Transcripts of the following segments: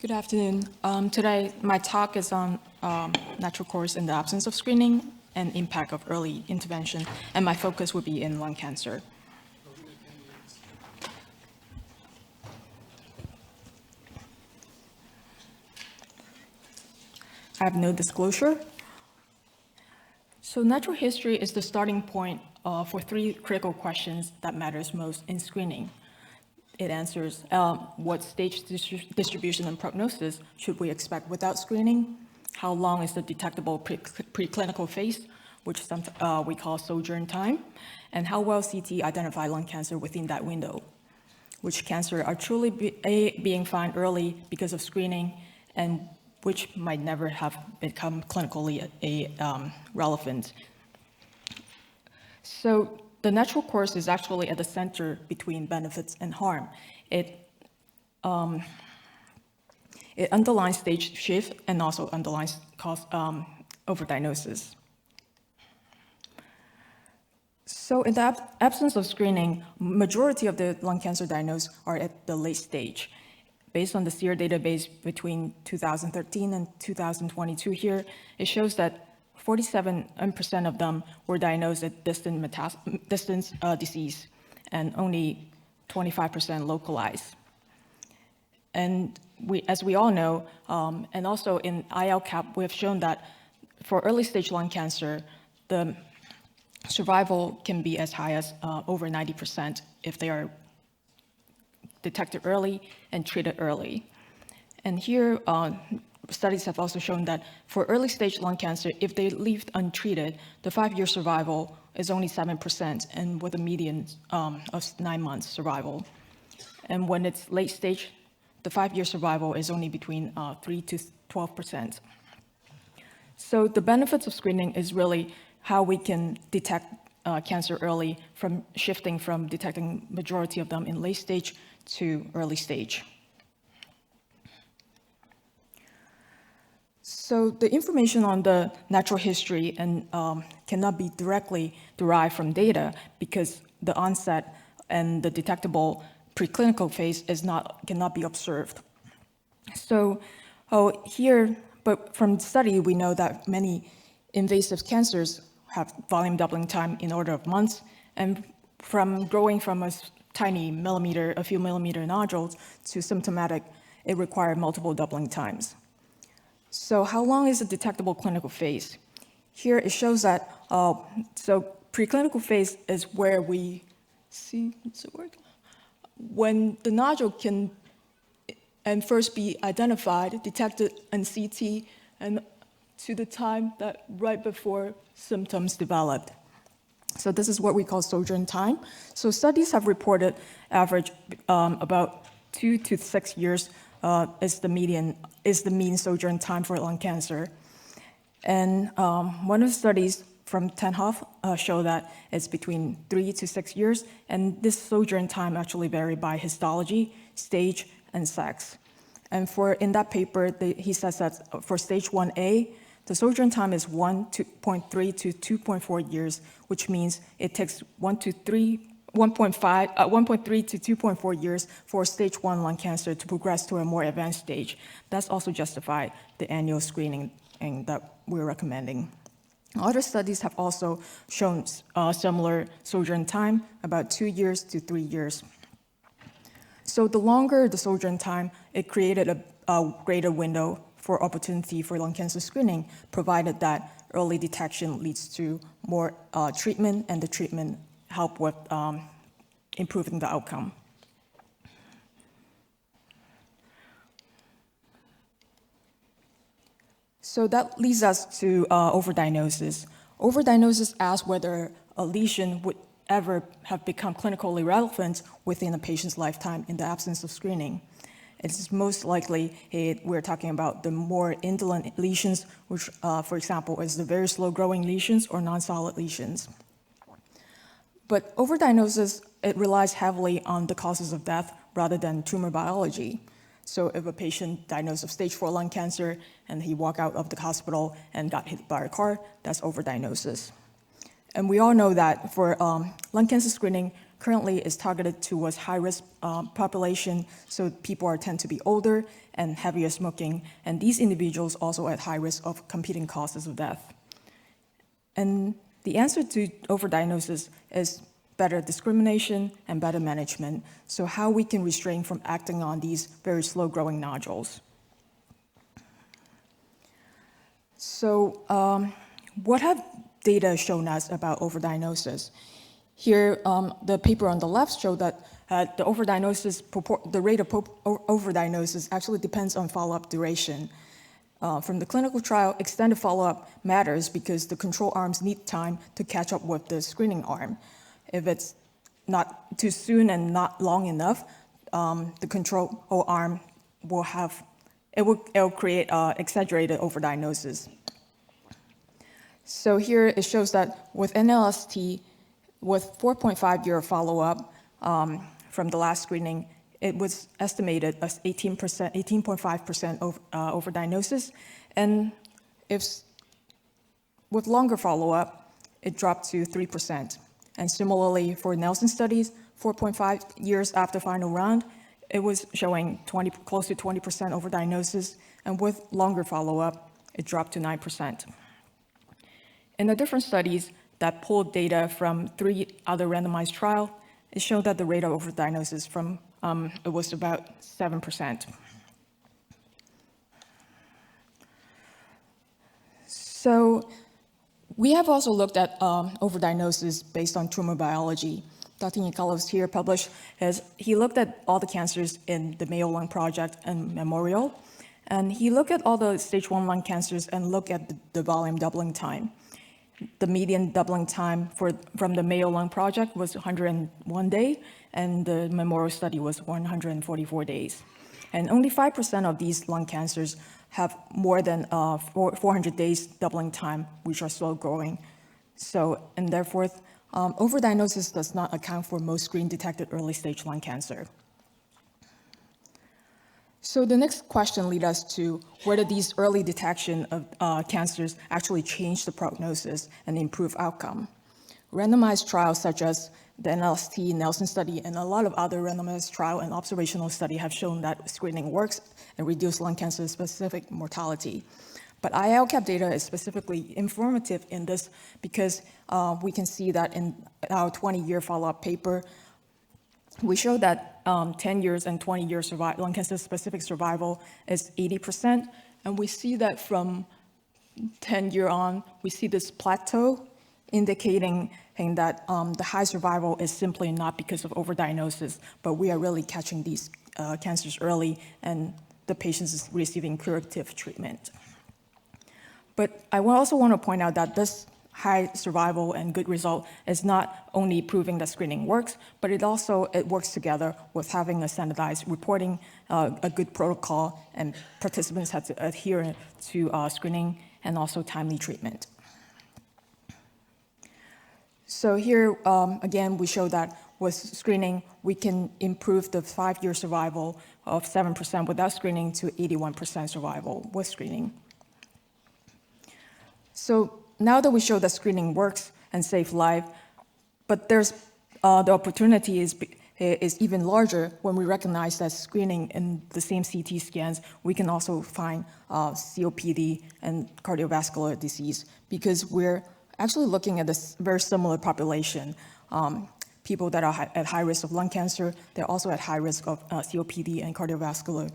Good afternoon. Today, my talk is on natural course in the absence of screening and impact of early intervention, and my focus will be in lung cancer. I have no disclosure. So natural history is the starting point for three critical questions that matters most in screening. It answers what stage distribution and prognosis should we expect without screening? How long is the detectable preclinical phase, which we call sojourn time? And how well CT identify lung cancer within that window? Which cancer are truly being found early because of screening, and which might never have become clinically relevant. So the natural course is actually at the center between benefits and harm. It underlines stage shift and also underlines overdiagnosis. So in the absence of screening, majority of the lung cancer diagnosed are at the late stage. Based on the SEER database between 2013 and 2022 here, it shows that 47% of them were diagnosed at distant disease, and only 25% localized. And as we all know, and also in I-ELCAP, we have shown that for early stage lung cancer, the survival can be as high as over 90% if they are detected early and treated early. And here, studies have also shown that for early stage lung cancer, if they leave untreated, the 5-year survival is only 7%, and with a median of 9 months survival. And when it's late stage, the 5-year survival is only between 3 to 12%. So the benefits of screening is really how we can detect cancer early, from shifting from detecting majority of them in late stage to early stage. So the information on the natural history and cannot be directly derived from data because the onset and the detectable preclinical phase cannot be observed. So here, but from the study, we know that many invasive cancers have volume doubling time in order of months, and from growing from a tiny millimeter, a few millimeter nodules to symptomatic, it required multiple doubling times. So how long is the detectable clinical phase? Here it shows that, so preclinical phase is where we see, when the nodule can first be identified, detected in CT, and to the time that right before symptoms developed. So this is what we call sojourn time. So studies have reported average about 2 to 6 years is the mean sojourn time for lung cancer. And one of the studies from Ten Hoff show that it's between 3 to 6 years, and this sojourn time actually varied by histology, stage, and sex. And in that paper, he says that for stage 1A, the sojourn time is 1.3 to 2.4 years, which means it takes 1.3 to 2.4 years for stage 1 lung cancer to progress to a more advanced stage. That's also justified the annual screening that we're recommending. Other studies have also shown similar sojourn time, about 2 years to 3 years. So the longer the sojourn time, it created a greater window for opportunity for lung cancer screening, provided that early detection leads to more treatment, and the treatment help with improving the outcome. So that leads us to overdiagnosis. Overdiagnosis asks whether a lesion would ever have become clinically relevant within a patient's lifetime in the absence of screening. It's most likely we're talking about the more indolent lesions, which, for example, is the very slow-growing lesions or non-solid lesions. But overdiagnosis, it relies heavily on the causes of death rather than tumor biology. So if a patient diagnosed of stage 4 lung cancer and he walked out of the hospital and got hit by a car, that's overdiagnosis. And we all know that for lung cancer screening, currently is targeted towards high-risk population, so people tend to be older and heavier smoking, and these individuals also at high risk of competing causes of death. And the answer to overdiagnosis is better discrimination and better management, so how we can restrain from acting on these very slow-growing nodules. So what have data shown us about overdiagnosis? Here, the paper on the left showed that the rate of overdiagnosis actually depends on follow-up duration. From the clinical trial, extended follow-up matters because the control arms need time to catch up with the screening arm. If it's not too soon and not long enough, the control arm will create exaggerated overdiagnosis. So here it shows that with NLST, with 4.5-year follow-up from the last screening, it was estimated as 18.5% overdiagnosis, and with longer follow-up, it dropped to 3%. And similarly, for Nelson studies, 4.5 years after final round, it was showing close to 20% overdiagnosis, and with longer follow-up, it dropped to 9%. In the different studies that pulled data from 3 other randomized trials, it showed that the rate of overdiagnosis it was about 7%. So we have also looked at overdiagnosis based on tumor biology. Dr. Nicolas here published, he looked at all the cancers in the Mayo Lung Project and Memorial, and he looked at all the stage 1 lung cancers and looked at the volume doubling time. The median doubling time from the Mayo Lung Project was 101 days, and the Memorial study was 144 days. And only 5% of these lung cancers have more than 400 days doubling time, which are slow growing. So, and therefore, overdiagnosis does not account for most screen-detected early-stage lung cancer. So the next question leads us to whether these early detection of cancers actually change the prognosis and improve outcome. Randomized trials such as the NLST Nelson study and a lot of other randomized trial and observational study have shown that screening works and reduce lung cancer-specific mortality. But I-ELCAP data is specifically informative in this because we can see that in our 20-year follow-up paper, we show that 10 years and 20-year lung cancer-specific survival is 80%, and we see that from 10 years on, we see this plateau indicating that the high survival is simply not because of overdiagnosis, but we are really catching these cancers early, and the patient is receiving curative treatment. But I also want to point out that this high survival and good result is not only proving that screening works, but it works together with having a standardized reporting, a good protocol, and participants have to adhere to screening and also timely treatment. So here, again, we show that with screening, we can improve the 5-year survival of 7% without screening to 81% survival with screening. So now that we show that screening works and saves life, but there's the opportunity is even larger when we recognize that screening in the same CT scans, we can also find COPD and cardiovascular disease, because we're actually looking at a very similar population. People that are at high risk of lung cancer, they're also at high risk of COPD and cardiovascular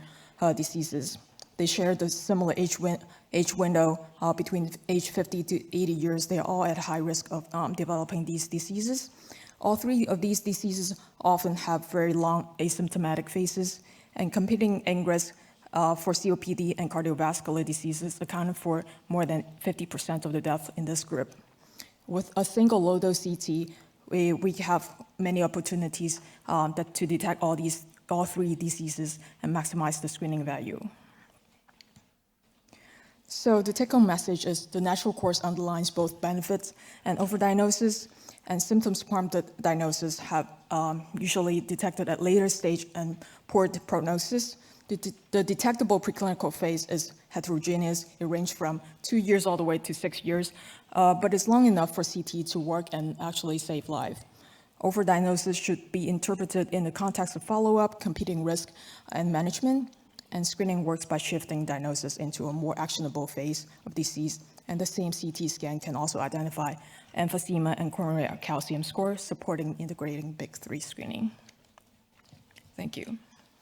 diseases. They share the similar age window between age 50 to 80 years. They're all at high risk of developing these diseases. All 3 of these diseases often have very long asymptomatic phases, and competing ingress for COPD and cardiovascular diseases accounted for more than 50% of the deaths in this group. With a single low-dose CT, we have many opportunities to detect all 3 diseases and maximize the screening value. So the take-home message is the natural course underlines both benefits and overdiagnosis, and symptoms prompted diagnosis have usually detected at later stage and poor prognosis. The detectable preclinical phase is heterogeneous. It ranges from 2 years all the way to 6 years, but it's long enough for CT to work and actually save life. Overdiagnosis should be interpreted in the context of follow-up, competing risk, and management. And screening works by shifting diagnosis into a more actionable phase of disease. And the same CT scan can also identify emphysema and coronary calcium scores, supporting integrating BIG3 screening. Thank you.